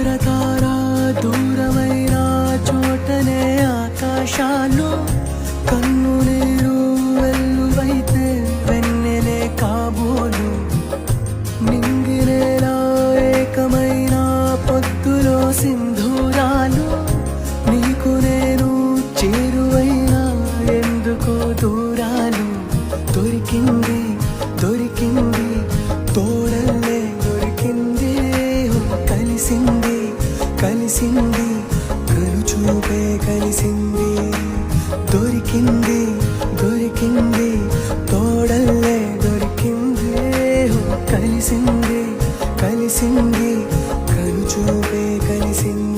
మకరతారా దూరమైన చోటనే ఆకాశాలు కన్ను నీరు వెల్లువైతే వెన్నెలే కాబోలు నింగినేలా ఏకమైన పొద్దులో సింధూరాలు నీకు నేను చేరువైనా ఎందుకో దూరాలు దొరికింది దొరికింది తోడల్లే దొరికింది కలిసింది కలిసింది కనుచూపే కలిసింది దొరికింది దొరికింది తోడల్లే దొరికింది కలిసింది కలిసింది కనుచూపే కలిసింది